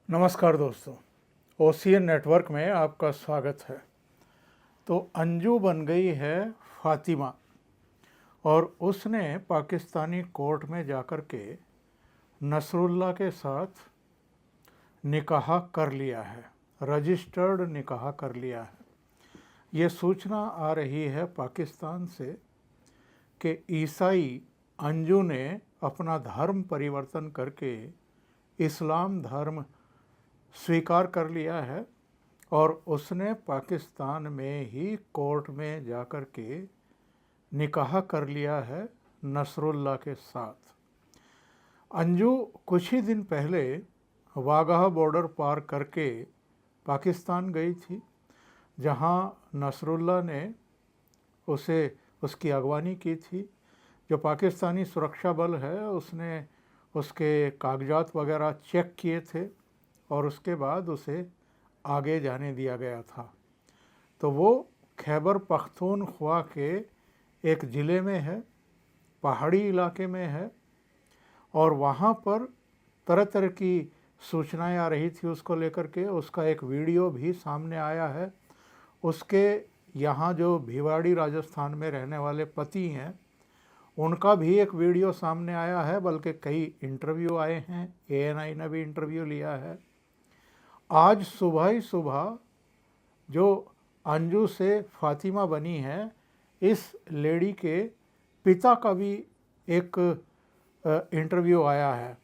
नमस्कार दोस्तों, ocean network में आपका स्वागत है। तो अंजू बन गई है फातिमा और उसने पाकिस्तानी कोर्ट में जाकर के नसरुल्लाह के साथ निकाह कर लिया है, रजिस्टर्ड निकाह कर लिया है। ये सूचना आ रही है पाकिस्तान से कि ईसाई अंजू ने अपना धर्म परिवर्तन करके इस्लाम धर्म स्वीकार कर लिया है और उसने पाकिस्तान में ही कोर्ट में जाकर के निकाह कर लिया है नसरुल्लाह के साथ। अंजू कुछ ही दिन पहले वाघा बॉर्डर पार करके पाकिस्तान गई थी, जहां नसरुल्लाह ने उसकी अगवानी की थी। जो पाकिस्तानी सुरक्षा बल है उसने उसके कागजात वगैरह चेक किए थे और उसके बाद उसे आगे जाने दिया गया था। तो वो खैबर पख्तूनख्वा के एक ज़िले में है, पहाड़ी इलाके में है, और वहाँ पर तरह तरह की सूचनाएं आ रही थी उसको लेकर के। उसका एक वीडियो भी सामने आया है। उसके यहाँ जो भिवाड़ी राजस्थान में रहने वाले पति हैं उनका भी एक वीडियो सामने आया है, बल्कि कई इंटरव्यू आए हैं, ANI ने भी इंटरव्यू लिया है। आज सुबह ही सुबह जो अंजू से फातिमा बनी है, इस लेडी के पिता का भी एक इंटरव्यू आया है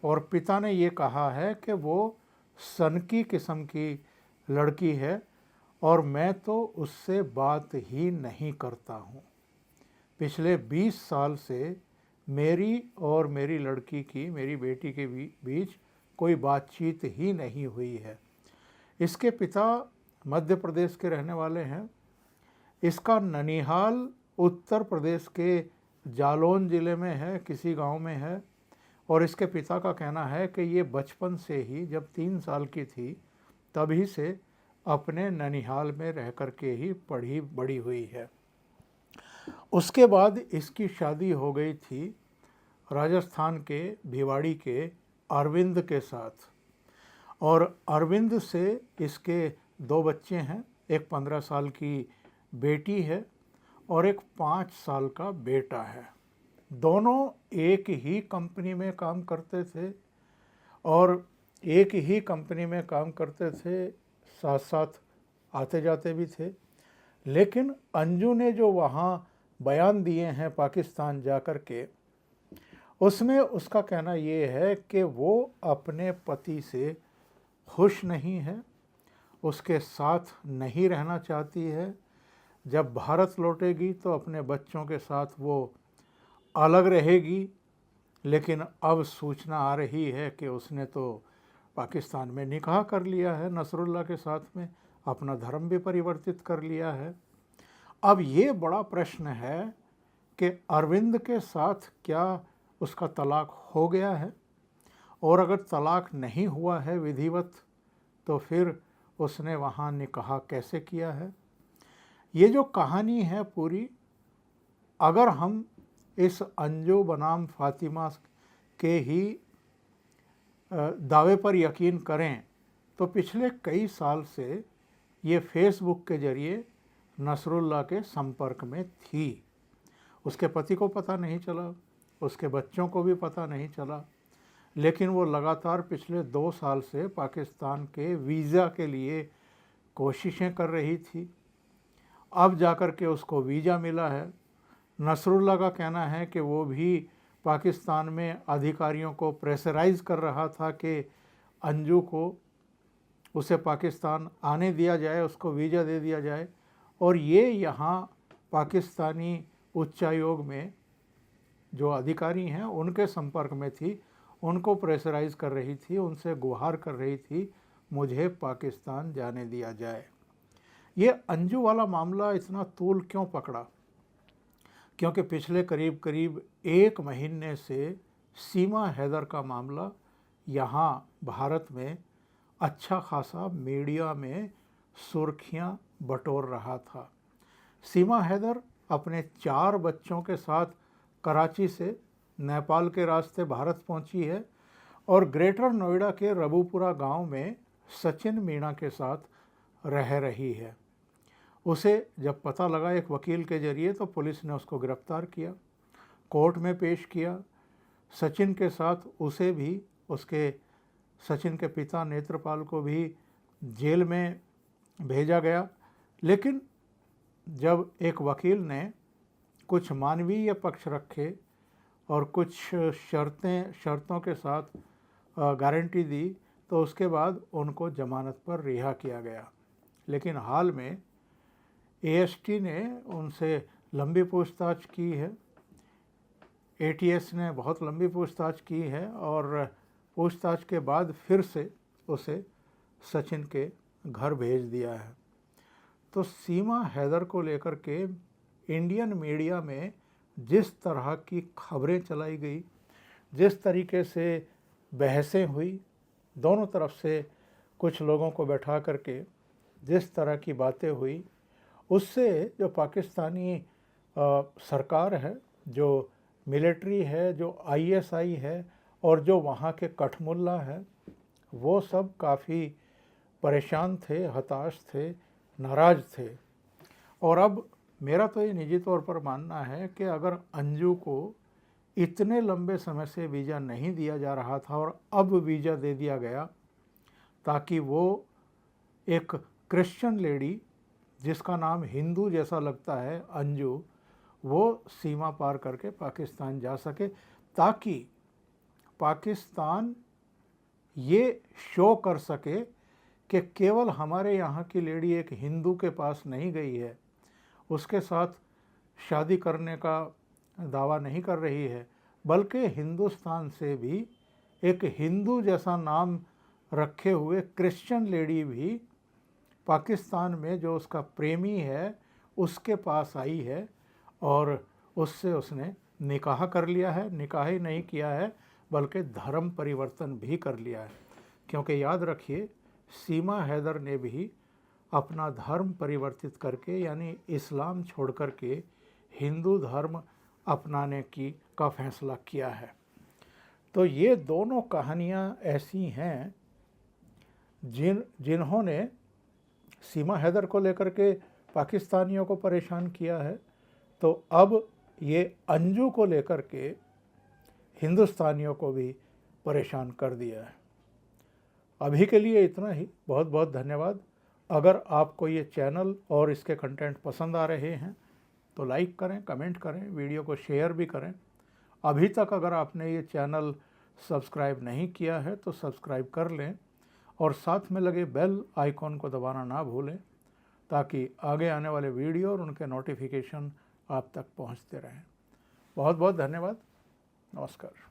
और पिता ने ये कहा है कि वो सनकी किस्म की लड़की है और मैं तो उससे बात ही नहीं करता हूँ। पिछले 20 साल से मेरी और मेरी लड़की की, मेरी बेटी के बीच कोई बातचीत ही नहीं हुई है। इसके पिता मध्य प्रदेश के रहने वाले हैं। इसका ननिहाल उत्तर प्रदेश के जालौन ज़िले में है, किसी गांव में है। और इसके पिता का कहना है कि ये बचपन से ही, जब 3 साल की थी तभी से अपने ननिहाल में रह कर के ही पढ़ी बड़ी हुई है। उसके बाद इसकी शादी हो गई थी राजस्थान के भिवाड़ी के अरविंद के साथ, और अरविंद से इसके 2 बच्चे हैं। एक 15 साल की बेटी है और एक 5 साल का बेटा है। दोनों एक ही कंपनी में काम करते थे और एक ही कंपनी में काम करते थे, साथ साथ आते जाते भी थे। लेकिन अंजू ने जो वहाँ बयान दिए हैं पाकिस्तान जाकर के, उसमें उसका कहना ये है कि वो अपने पति से खुश नहीं है, उसके साथ नहीं रहना चाहती है। जब भारत लौटेगी तो अपने बच्चों के साथ वो अलग रहेगी। लेकिन अब सूचना आ रही है कि उसने तो पाकिस्तान में निकाह कर लिया है नसरुल्लाह के साथ में, अपना धर्म भी परिवर्तित कर लिया है। अब ये बड़ा प्रश्न है कि अरविंद के साथ क्या उसका तलाक हो गया है, और अगर तलाक नहीं हुआ है विधिवत तो फिर उसने वहाँ निकाह कैसे किया है। ये जो कहानी है पूरी, अगर हम इस अंजू बनाम फातिमा के ही दावे पर यकीन करें तो पिछले कई साल से ये फेसबुक के ज़रिए नसरुल्लाह के संपर्क में थी। उसके पति को पता नहीं चला, उसके बच्चों को भी पता नहीं चला, लेकिन वो लगातार पिछले 2 साल से पाकिस्तान के वीज़ा के लिए कोशिशें कर रही थी। अब जाकर के उसको वीज़ा मिला है। नसरुल्लाह का कहना है कि वो भी पाकिस्तान में अधिकारियों को प्रेशराइज़ कर रहा था कि अंजू को, उसे पाकिस्तान आने दिया जाए, उसको वीज़ा दे दिया जाए। और ये यहाँ पाकिस्तानी उच्चायोग में जो अधिकारी हैं उनके संपर्क में थी, उनको प्रेशराइज़ कर रही थी, उनसे गुहार कर रही थी मुझे पाकिस्तान जाने दिया जाए। ये अंजू वाला मामला इतना तूल क्यों पकड़ा? क्योंकि पिछले करीब करीब 1 महीने से सीमा हैदर का मामला यहाँ भारत में अच्छा खासा मीडिया में सुर्खियाँ बटोर रहा था। सीमा हैदर अपने 4 बच्चों के साथ कराची से नेपाल के रास्ते भारत पहुंची है और ग्रेटर नोएडा के रबूपुरा गांव में सचिन मीणा के साथ रह रही है। उसे जब पता लगा एक वकील के जरिए तो पुलिस ने उसको गिरफ्तार किया, कोर्ट में पेश किया। सचिन के साथ उसे भी, उसके सचिन के पिता नेत्रपाल को भी जेल में भेजा गया। लेकिन जब एक वकील ने कुछ मानवीय पक्ष रखे और कुछ शर्तों के साथ गारंटी दी तो उसके बाद उनको जमानत पर रिहा किया गया। लेकिन हाल में एएसटी ने उनसे लंबी पूछताछ की है, एटीएस ने बहुत लंबी पूछताछ की है और पूछताछ के बाद फिर से उसे सचिन के घर भेज दिया है। तो सीमा हैदर को लेकर के इंडियन मीडिया में जिस तरह की खबरें चलाई गई, जिस तरीके से बहसें हुई, दोनों तरफ से कुछ लोगों को बैठा करके जिस तरह की बातें हुई, उससे जो पाकिस्तानी सरकार है, जो मिलिट्री है, जो आईएसआई है और जो वहाँ के कठमुल्ला हैं, वो सब काफ़ी परेशान थे, हताश थे, नाराज़ थे। और अब मेरा तो ये निजी तौर पर मानना है कि अगर अंजू को इतने लंबे समय से वीज़ा नहीं दिया जा रहा था और अब वीज़ा दे दिया गया ताकि वो एक क्रिश्चियन लेडी जिसका नाम हिंदू जैसा लगता है अंजू, वो सीमा पार करके पाकिस्तान जा सके, ताकि पाकिस्तान ये शो कर सके कि केवल हमारे यहाँ की लेडी एक हिंदू के पास नहीं गई है, उसके साथ शादी करने का दावा नहीं कर रही है, बल्कि हिंदुस्तान से भी एक हिंदू जैसा नाम रखे हुए क्रिश्चियन लेडी भी पाकिस्तान में जो उसका प्रेमी है उसके पास आई है और उससे उसने निकाह कर लिया है। निकाह ही नहीं किया है बल्कि धर्म परिवर्तन भी कर लिया है, क्योंकि याद रखिए सीमा हैदर ने भी अपना धर्म परिवर्तित करके यानी इस्लाम छोड़ करके हिंदू धर्म अपनाने का फैसला किया है। तो ये दोनों कहानियाँ ऐसी हैं जिन्होंने सीमा हैदर को लेकर के पाकिस्तानियों को परेशान किया है, तो अब ये अंजू को लेकर के हिंदुस्तानियों को भी परेशान कर दिया है। अभी के लिए इतना ही। बहुत बहुत धन्यवाद। अगर आपको ये चैनल और इसके कंटेंट पसंद आ रहे हैं तो लाइक करें, कमेंट करें, वीडियो को शेयर भी करें। अभी तक अगर आपने ये चैनल सब्सक्राइब नहीं किया है तो सब्सक्राइब कर लें और साथ में लगे बेल आइकॉन को दबाना ना भूलें, ताकि आगे आने वाले वीडियो और उनके नोटिफिकेशन आप तक पहुंचते रहें। बहुत बहुत धन्यवाद। नमस्कार।